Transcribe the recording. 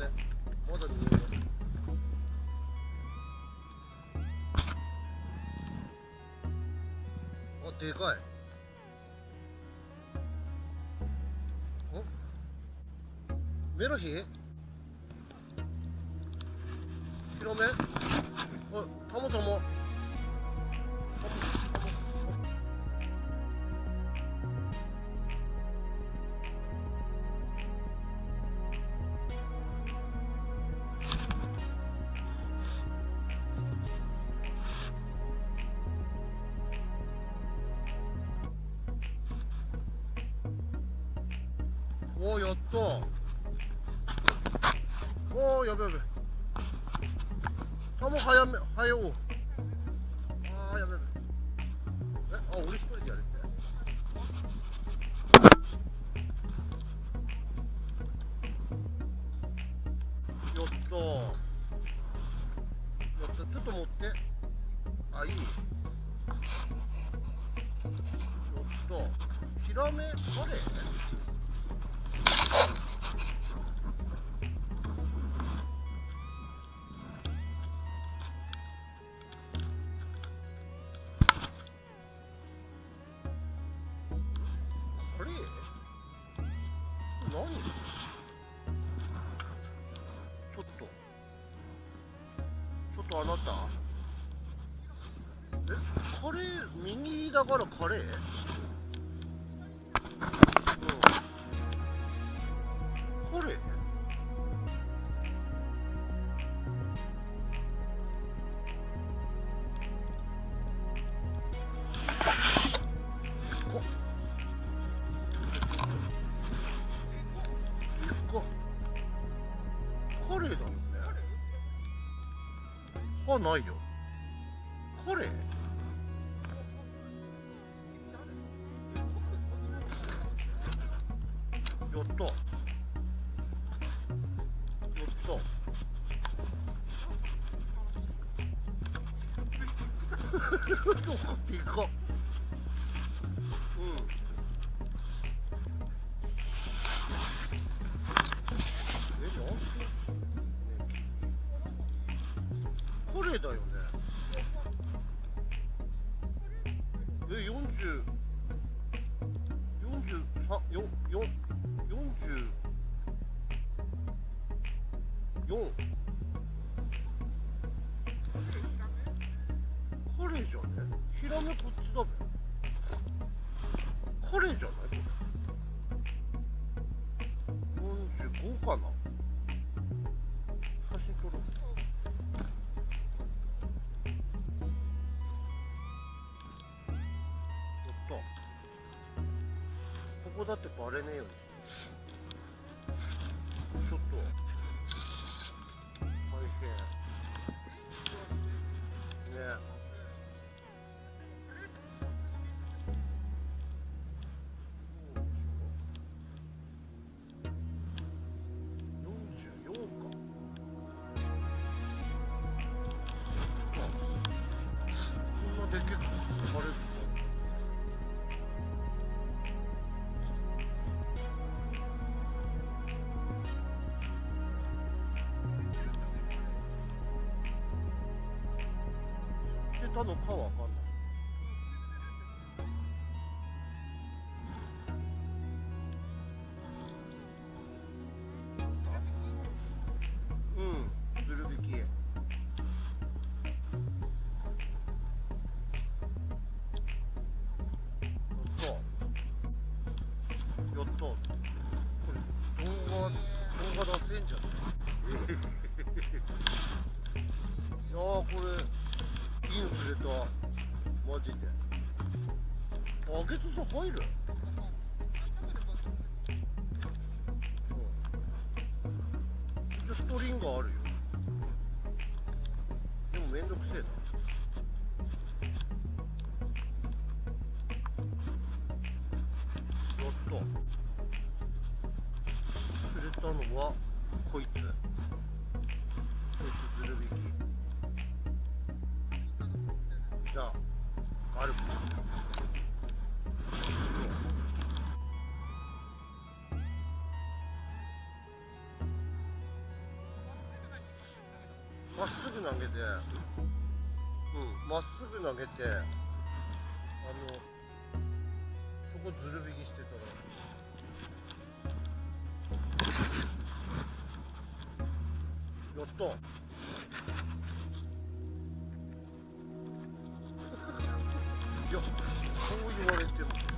ね。まだ見える。あ、でかい。メロヒヒロメタモタモおー、やった。おー、やべやべ。タモ早め、早おう。あー、やべやべ。あ、俺一人でやるって。やったー。やった、ちょっと持って。あ、いい。やった。ヒラメカレー何？ちょっとあなたカレー右だからカレー？カレー？カレーだよね。歯ないよ。カレー？やった。やった。でかっ。カレーだよね。40、43、44、カレーじゃね？ヒラメこっちだべ。カレーじゃないこれ。45かな。写真撮ろう。やった。ここだってバレねえようにして。ちょっと大変ね。44か。こんなでけくバレる。たのかわかんない。ずる引き。やった。これ動画出せんじゃん。いやー、これいいの釣れた。マジで。バケツさ入る？一応ストリングあるよ。でもめんどくせえな。やった。釣れたのはこいつ。こいつずる引き。じゃあガルプ。まっすぐ投げて、まっすぐ投げて、そこずる引きしてたら、やったいや、そう言われても